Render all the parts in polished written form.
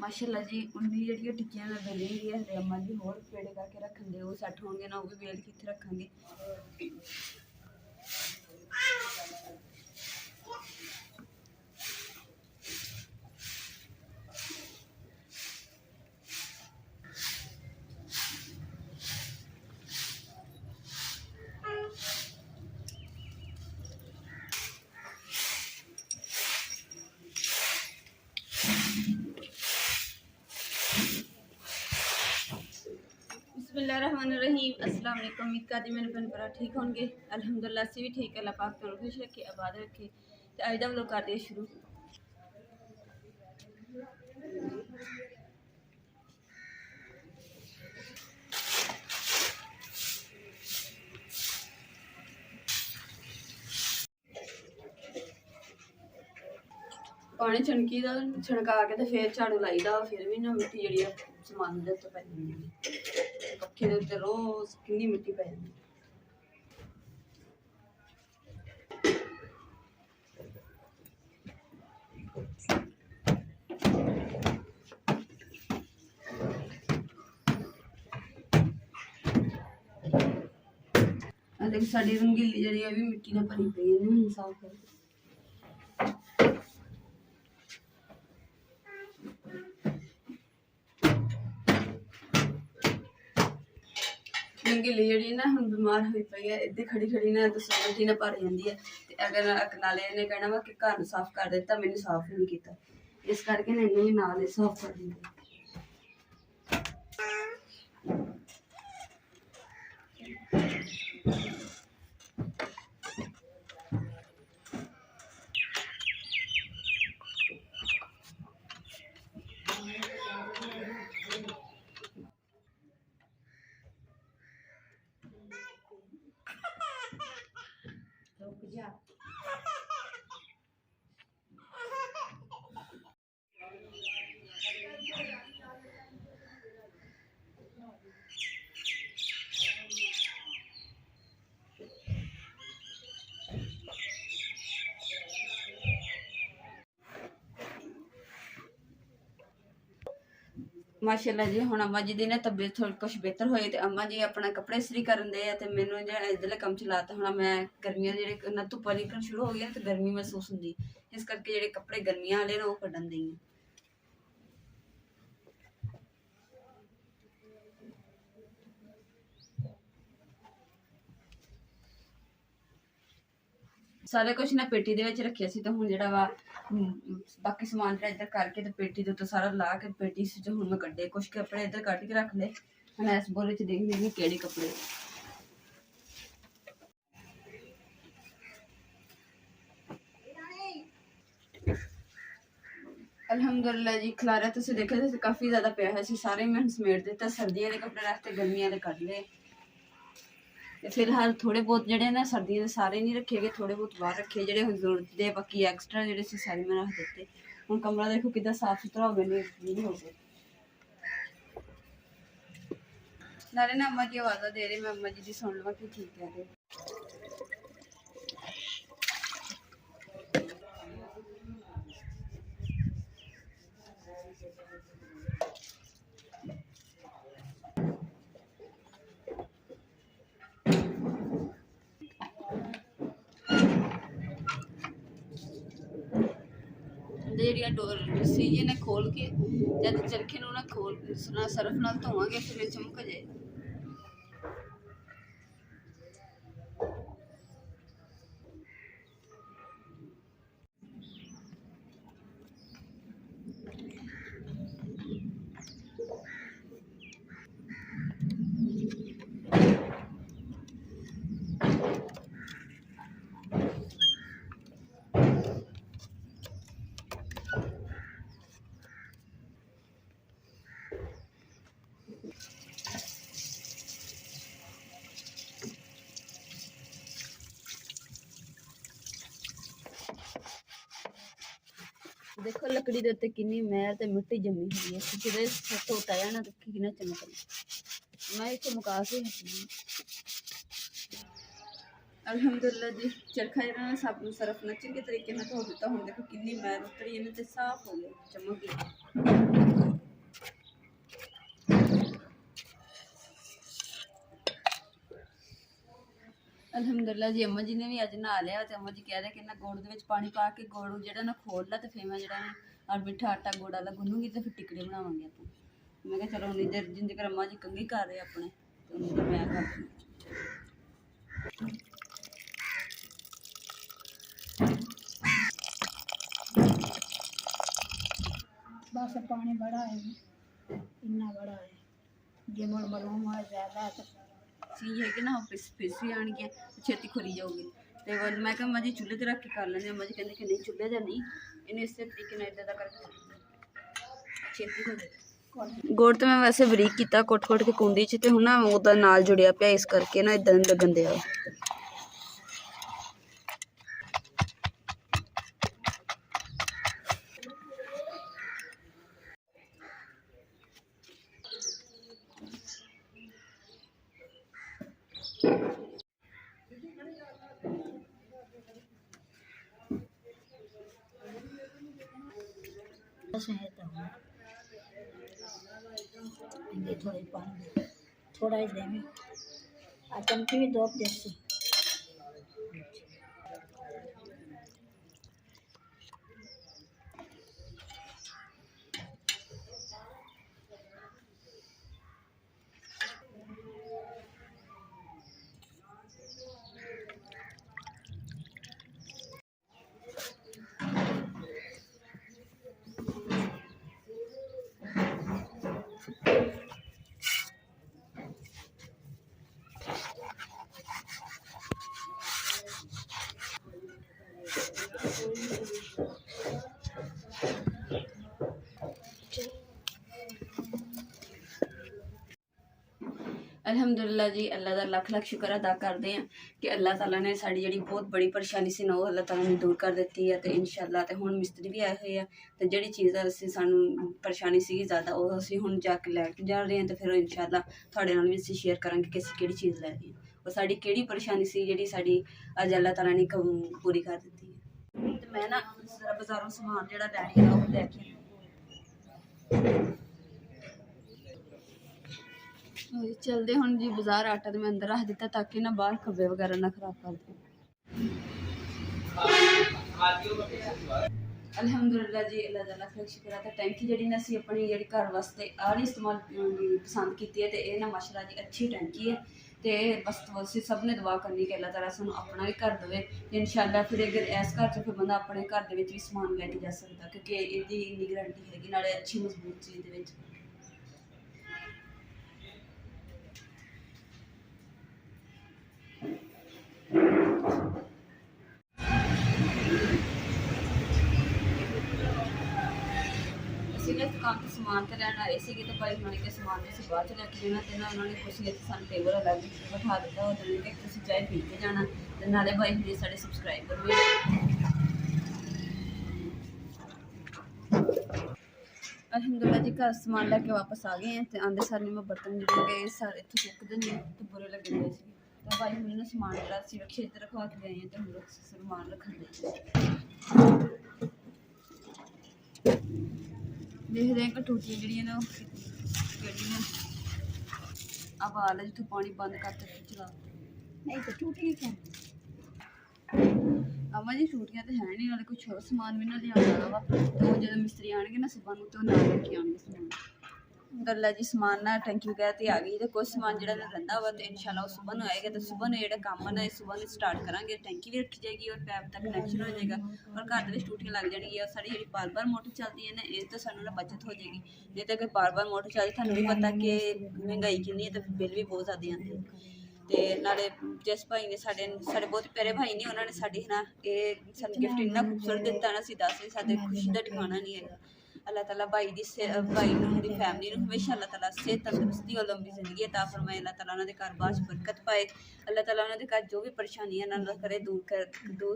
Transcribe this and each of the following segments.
माशाल्लाह जी उन्नी जी टिक्कियां बेली हुई है अम्मा जी होर पेड़े करके रखेंगे वो सैट होंगे ना वो भी बेल कितने रखेंगे। बिस्मिल्लाहिर्रहमानिर्रहीम अस्सलाम वालेकुम। उम्मीद करती मेरे भैन भरा ठीक होंगे। अल्हम्दुलिल्लाह असी भी ठीक है। अल्लाह पाक तुहानू खुश रखे आबाद रखे। तो अज का व्लॉग करते हैं शुरू। पानी छनकी का छनका के तो फिर झाड़ू लाईदा फिर भी ना मिट्टी जी समान के उत्ते पै जाती पक्खे के उत्ते रोज कितनी मिट्टी पै जाती। देख साड़ी रंगीली जी भी मिट्टी ने भरी पई है साफ कर रंगीली जी ना हम बीमार हुई पई है इधर खड़ी खड़ी ना मिट्टी ने भर जाती है। अगर नाले इन्हें कहना वा कि घर साफ कर दिता मैंने साफ नहीं किया इस करके ना इन्हें भी नाल साफ कर देंगे। माशाल्लाह जी हुण अम्मा जी दी ना तबीयत थोड़ी कुछ बेहतर होई ते अम्मा जी अपना कपड़े इस्त्री करन दे ते मैनूं जेह्ड़ा इधरले कम्म च लाता हुण मैं गर्मियां जेह्ड़े ना धुप्पां निकलण शुरू हो गई ते गर्मी महसूस हुंदी इस करके जेह्ड़े कपड़े गर्मियां आह्ले ने ओह् कड्ढन दई आं। सारा कुछ ना पेटी दे विच रखिया सी ते हुण जेह्ड़ा वा बाकी समान जेह्ड़ा इधर करके ते पेटी दे उत्ते सारा ला के पेटी च हुण मैं कड्ढे कुछ कपड़े इधर कड्ढ के रख ले हुण इस बोरे च देखदी कि केह्ड़े कपड़े। अल्हम्दुलिल्लाह जी खलारा तुसीं देखिया तुसीं काफ़ी ज़्यादा पिया है सारे मैं समेट दिता सर्दियों के कपड़े रखते गर्मियों के कड्ढ ले ते फिलहाल थोड़े बहुत जेह्ड़े ना सर्दियों के सारे नहीं रखे गए थोड़े बहुत बाहर रखे जेह्ड़े जरूरत दे बाकी एक्सट्रा जेह्ड़े सी सारे मैं रख दिते। हुण कमरा देखो कितना साफ सुथरा हो गया नहीं हो गया नाले ना अम्मा जी आवाज़ा दे रहे मैं अम्मा जी की सुन लवां कि ठीक है। ਜਿਹੜੀਆਂ ਡੋਰ ਸੀਜੇ ਨੇ ਖੋਲ ਕੇ ਜਦ ਚਰਖੇ ਨੂੰ ਨਾ ਖੋਲ ਸਰਫ ਨਾਲ ਧੋਵਾਂਗੇ ਫਿਰ ਇਹ ਚਮਕ ਜਾਏ। देखो लकड़ी के उत्ते कितनी मैल ते मिट्टी जमी हुई है जिहदे धोता जाना तो कितना चमकना मैं इत्थे मुका के हटी ਅਲਹਮਦੁਲਿਲਾ ਜੀ ਚਰਖਾ ਜਿਹੜਾ ਨਾ ਸਭ ਨੂੰ ਸਰਫ ਨਾਲ ਚੰਗੇ ਤਰੀਕੇ ਨਾਲ ਧੋ ਦਿੱਤਾ। ਹੁਣ ਦੇਖੋ ਕਿੰਨੀ ਮੈਲ ਉਤਰੀ ਇਹਨੇ ਤੇ ਸਾਫ਼ ਹੋ ਗਿਆ, ਚਮਕ ਗਿਆ। ਅਲਹਮਦੁਲਿਲਾ ਜੀ ਅੰਮਾ ਜੀ ਨੇ ਵੀ ਅੱਜ ਨਹਾ ਲਿਆ ਤੇ ਅੰਮਾ ਜੀ ਕਹਿ ਰਹੇ ਕਿ ਨਾ ਗੁੜ ਦੇ ਵਿੱਚ ਪਾਣੀ ਪਾ ਕੇ ਗੁੜ ਨੂੰ ਜਿਹੜਾ ਨਾ ਖੋਲ ਲਾ ਤੇ ਫਿਰ ਮੈਂ ਜਿਹੜਾ ਨਾ ਔਰ ਮਿੱਠਾ ਆਟਾ ਗੁੜ ਵਾਲਾ ਗੁੰਨੂਗੀ ਤੇ ਫਿਰ ਟਿਕੜੇ ਬਣਾਵਾਂਗੇ ਆਪਾਂ। ਮੈਂ ਕਿਹਾ ਚਲੋ ਉਨੀ ਦੇਰ ਜਿੰਨੀ ਦੇਰ ਅੰਮਾ ਜੀ ਕੰਘੀ ਕਰ ਰਹੇ ਆਪਣੇ ਤੇ ਉਨੀ ਦੇਰ ਮੈਂ ਕਰਦੀ। बस पानी बड़ा है, इतना बड़ा है जे मुड़ मलूम है ज़्यादा तो चीज़ है कि ना फिस भी आनी छेती खुरी जाऊगी। तो मैं क्या अम्मा जी चूल्हे ते रख के कर लेंगे। अम्मा जी कहते कि नहीं चूल्हे ते नहीं, इन्हें इस तरीके इदा का करके छेती हो जाए। गुड़ तो मैं वैसे बरीक किया कुट के कुंडी च, तो हूँ ना वो नाल जुड़िया पिया, इस करके ना इदा नहीं लगन दिया। बस है तो ये थोड़ी पानी थोड़ा ही देंगे, चमकी भी दो देसी। अलहमदुलिल्लाह जी अल्लाह का लख लख शुक्र अदा करते हैं कि अल्लाह ताला ने साड़ी जी बहुत बड़ी परेशानी सी ना वो अल्लाह ताला ने दूर कर दी है। तो इंशाअल्लाह तो हुण मिस्त्री भी आए हुए हैं, तो जी चीज़ सानू परेशानी सी ज़्यादा वो असीं हुण जाके लैके जा रहे हैं। तो फिर इंशाअल्लाह तुहाडे नाल भी असीं शेयर करांगे कि असीं किहड़ी चीज़ लै रहे हैं और साडी किहड़ी परेशानी सी जिहड़ी साडी अज अल्लाह ताला ने पूरी कर दी है। तो मैं ना बाज़ारों समान जिहड़ा लैणी है वो लैके चलते हुण जी बाजार। आटा तो मैं अंदर रख दिता ताकि ना बाहर खब्बे वगैरह ना खराब कर दे। अलहमदुलिल्लाह जी अल्लाह दा लख लख शुक्र है। तो टैंकी जी ने असीं अपनी जी घर वास्ते आली इस्तेमाल पसंद की है। तो यह ना माशाअल्लाह जी अच्छी टैंकी है। तो बस असीं सब ने दुआ करनी कि अल्लाह ताला सानूं अपना भी घर देवे। इंशाअल्लाह फिर अगर इस घर च फिर बंदा अपने घर दे विच भी समान लैके जा सकदा, क्योंकि इहदी इन्नी गारंटी हैगी, नाले अच्छी मजबूत चीज़ दे विच। दुकान तो समान तो लैन आए थे, तो भाई उन्होंने के समान से बाद च लैके जाना। तो ना उन्होंने कुछ नहीं सानू टेबल अलग बैठा दिता, वो कि तुसीं चाय पी के जाना। तो नाले भाई जी साढ़े सबसक्राइबर भी अलहमदुलिल्लाह जी घर समान लैके वापस आ गए हैं। तो आंदे सारे मैं बर्तन जोड़े सारे इतने चुकते नहीं तो बुरे लगे हुए थे। तो भाई उन्होंने समान जरा रखे इधर रखवा के गए हैं। तो हम लोग समान रखने देख रहे हैं कि टूटियाँ जड़ियाँ ने अब आ ला जितों पानी बंद करते चला नहीं तो टूटी क्या अम्मा जी टूटियाँ तो है नहीं, नाले कुछ और समान भी ना लिया वा। तो जो मिस्त्री आएंगे ना सुबह में तो ना लेके आएंगे समान। गल्ला जी समान ना टंकी वगैरह तो आ गई, तो कुछ समान जो रहा वा तो इंशाल्लाह सुबह में आएगा। तो सुबह में जो काम है सुबह में स्टार्ट करांगे। टंकी भी रखी जाएगी और पैप तक कनैक्शन हो जाएगा और घर में टूटियाँ लग जाएगी। और साड़ी जी बार बार मोटर चलती है ना, ये तो सानू ना बचत हो जाएगी। नहीं तो अगर बार बार मोटर चलती थानू भी पता कि महंगाई कितनी है, तो बिल भी बहुत ज़्यादा आते हैं। तो नाले जिस भाई ने साढ़े बहुत प्यारे भाई ने उन्होंने साड़ी ना ये गिफ्ट इन्ना खूबसूरत दिता ना, असीं दस नहीं सकते, खुशी का ठिकाना नहीं है। अल्लाह ताला भाई दी फैमिली में हमेशा अल्लाह ताला सेहत तंदुरुस्ती और लंबी जिंदगी अता फरमाए। अल्लाह ताला उन्होंने घर बार बरकत पाए। अल्लाह ताला उन्होंने घर जो भी परेशानियां ना अल्लाह करे दूर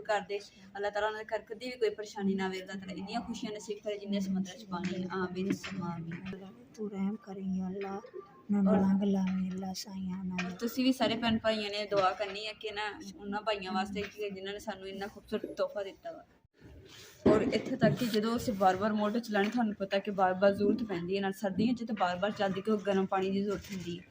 कर दे। अल्लाह ताला उन्होंने घर कभी भी कोई परेशानी ना आवे। अल्लाह ताला इन्नियां खुशियां नसीब करे जिन्ने समुद्र च पानी। आमीन आमीन। तू रहम करेंगे अल्लाह, ਨੰਨਾ ਗੱਲਾਂ ਮੇਲਾ ਸਾਈਆਂ ਨਾਲ ਤੁਸੀਂ ਵੀ ਸਾਰੇ ਭੈਣ ਭਾਈਆਂ ਨੇ ਦੁਆ ਕਰਨੀ ਹੈ ਕਿ ਨਾ ਉਹਨਾਂ ਭਾਈਆਂ ਵਾਸਤੇ ਕਿ ਜਿਨ੍ਹਾਂ ਨੇ ਸਾਨੂੰ ਇੰਨਾ ਖੂਬਸੂਰਤ ਤੋਹਫਾ ਦਿੱਤਾ ਵਾ। ਔਰ ਇੱਥੇ ਤੱਕ ਕਿ ਜਦੋਂ ਅਸੀਂ ਬਾਰ-ਬਾਰ ਮੋਟਰ ਚਲਾਉਣੀ, ਤੁਹਾਨੂੰ ਪਤਾ ਕਿ ਬਾਰ-ਬਾਰ ਜ਼ਰੂਰਤ ਪੈਂਦੀ ਹੈ, ਨਾਲ ਸਰਦੀਆਂ 'ਚ ਤਾਂ ਬਾਰ-ਬਾਰ ਚੱਲਦੀ ਕਿ ਗਰਮ ਪਾਣੀ ਦੀ ਜ਼ਰੂਰਤ ਹੁੰਦੀ ਹੈ,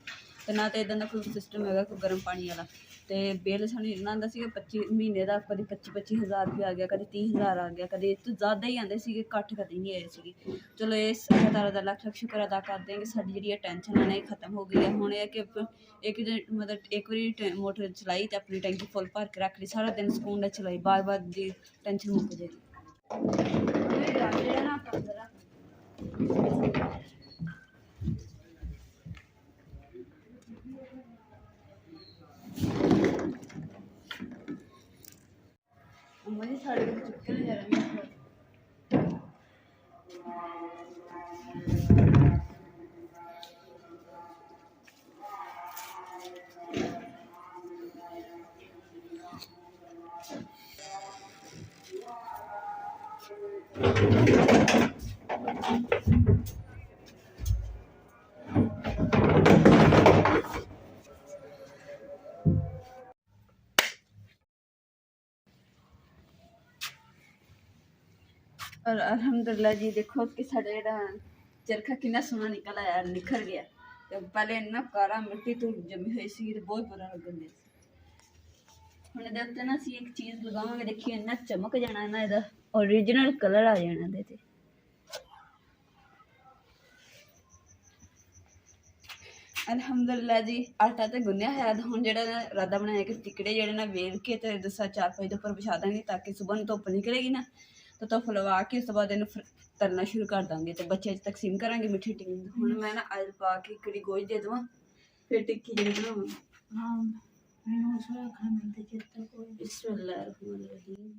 ਤੇ ਨਾ ਤਾਂ ਇੱਦਾਂ ਦਾ ਕੋਈ ਸਿਸਟਮ ਹੈਗਾ ਕੋਈ ਗਰਮ ਪਾਣੀ ਵਾਲਾ। ਤੇ ਬਿੱਲ ਸਾਨੂੰ ਇੰਨਾ ਆਉਂਦਾ ਸੀਗਾ 25 ਮਹੀਨੇ ਦਾ, ਕਦੇ 25,000 ਰੁਪਇਆ ਆ ਗਿਆ, ਕਦੇ 30,000 ਆ ਗਿਆ, ਕਦੇ ਇਸ ਤੋਂ ਜ਼ਿਆਦਾ ਹੀ ਆਉਂਦੇ ਸੀਗੇ, ਘੱਟ ਕਦੇ ਨਹੀਂ ਆਏ ਸੀਗੇ। ਚਲੋ ਇਸ ਅੱਲਾਹ ਤਾਲਾ ਦਾ ਲੱਖ ਲੱਖ ਸ਼ੁਕਰ ਅਦਾ ਕਰਦੇ ਹਾਂ ਕਿ ਸਾਡੀ ਜਿਹੜੀ ਇਹ ਟੈਨਸ਼ਨ ਹੈ ਨਾ ਇਹ ਖਤਮ ਹੋ ਗਈ ਹੈ। ਹੁਣ ਇਹ ਹੈ ਕਿ ਮਤਲਬ ਇੱਕ ਵਾਰੀ ਮੋਟਰ ਚਲਾਈ ਤੇ ਆਪਣੀ ਟੈਂਕੀ ਫੁੱਲ ਭਰ ਕੇ ਰੱਖ ਲਈ, ਸਾਰਾ ਦਿਨ ਸਕੂਨ ਨਾਲ ਚਲਾਈ, ਬਾਰ-ਬਾਰ ਦੀ ਟੈਨਸ਼ਨ ਮੁੱਕ ਜਾਏਗੀ। ਸਾਡੇ ਕੋਲ ਚੁੱਕ ਕੇ ਜਾ ਰਹੇ ਹਾਂ। और अल्हम्दुलिल्लाह जी देखो कि साढ़े चरखा कितना सोहना निकल आया, निखर गया। तो पहले इन्ना काला मिट्टी तो जमी हुई सी, बहुत बुरा लगन दे। हुण इहदे उत्ते ना असीं एक चीज़ लगावांगे, देखिए इन्ना चमक जाना ना, इहदा ओरिजिनल कलर आ जाना इहदे ते। अल्हम्दुलिल्लाह जी आटा तो गुन्निया है। हुण जिहड़ा इरादा बनाया कि टिकड़े जिहड़े ना वेल के ते दसा 4-5 दे उपर बिछा देंगे, ताकि सुबह नूं धुप्प निकलेगी ना तो धुप्प लवा के उस तो बाद इन्हूं तरना शुरू कर देंगे, तो बच्चे तकसीम करांगे मिठी टिक्की। हुण मैं ना आयल पा के कड़ी गोश्त दे देवां, फिर टिक्की जिहड़ी बनावां। हाँ मैंने उसमें खाने ते चित्त कोई बिस्मिल्लाहिर्रहमानिर्रहीम।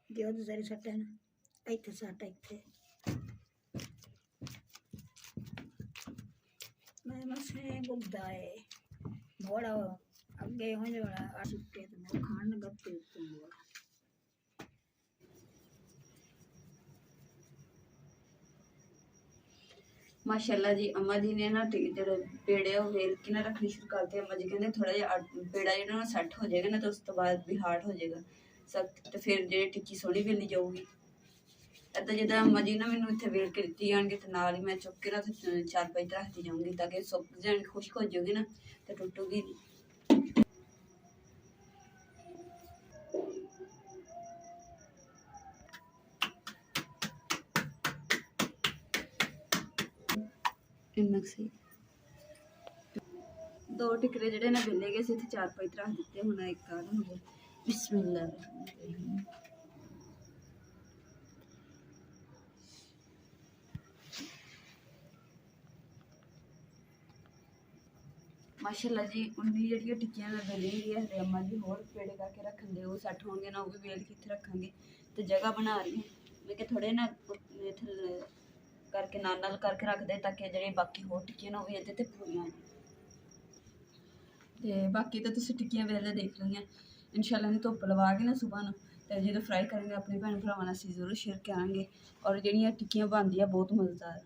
जो तो सारी सट्टे ना इत्थे सट इत्थे मैं बस गुब्दा है बड़ा अगे हो जाना सुट्टे तो खान गप्पे तुम बड़ा माशाल्लाह जी अम्मा जी ने ना जेह्ड़े पेड़े ओह् वेल के ना रखने शुरू करते। अम्मा जी कहते थोड़ा जिहा पेड़ा जेह्ड़ा ना सैट हो जाएगा ना तो उस तो बाद भी हार्ड हो जाएगा सख्त, तो फिर जेह्ड़ी टिक्की सोहनी बेली जाऊगी। इदां जिद्दां अम्मा जी ना मैनूं इत्थे वेल के दित्ती जाणगे ते नाल ही मैं चुक के ना चारपाई ते रखदी जाऊंगी, ताकि सुक जाण खुश्क हो जाऊगी ना तो टुटूगी नहीं। इन्ना सही दो टिकरे जेह्ड़े ना बेले गए इत्थे चारपाई ते रख दित्ते। हुण इक काल हो गया। बिस्मिल्लाह माशाल्लाह जी उन्नी जेह्ड़ियां टिक्कियां मैं बेली दी है अम्मा जी होर पेड़े करके रखन दे, ओह् सैट होणगे ना ओह् भी वेल के इत्थे रखांगे। तो जगह बना रही है मैं कि थोड़े ना इत्थे करके नाल करके रख दे, ताकि जेह्ड़ी बाकी होर टिक्कियां ना ओह् भी इहदे ते पूरियां ते बाकी तो तुसीं टिक्कियां वेले देख लियां। इंशाल्लाह इन्हूं धुप्प लवा के ना सुबह नूं ते जो फ्राई करेंगे अपने भैन भरावां नाल असीं जरूर शेयर करांगे। और जिहड़ियां टिक्कियां बनदियां बहुत मज़ेदार।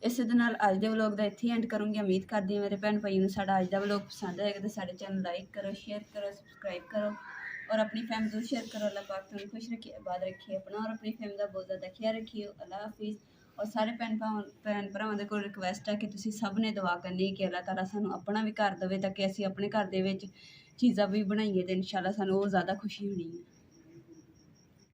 इस दे नाल अज दे व्लॉग दा इत्थे एंड करूँगी। उम्मीद करदी मेरे भैन भाइयों नूं साडा अज दा व्लॉग पसंद आएगा तो साडे चैनल लाइक करो, शेयर करो, सबसक्राइब करो और अपनी फैमिली जरूर शेयर करो। अल्लाह पाक तुहानूं खुश रखे, आबाद रखिए, अपना और अपनी फैमिली का बहुत ज़्यादा ख्याल रखिए। अल्लाह हाफिज़। और सारे भैन भरावां दे कोल रिक्वेस्ट है कि तुसीं सब ने दुआ करनी कि अल्लाह ताला सानूं अपना भी घर देवे, ताकि असीं अपने घर दे विच चीज़ां भी बनाइए तो इंशाल्लाह सानूं ओह् ज़्यादा खुशी होनी है।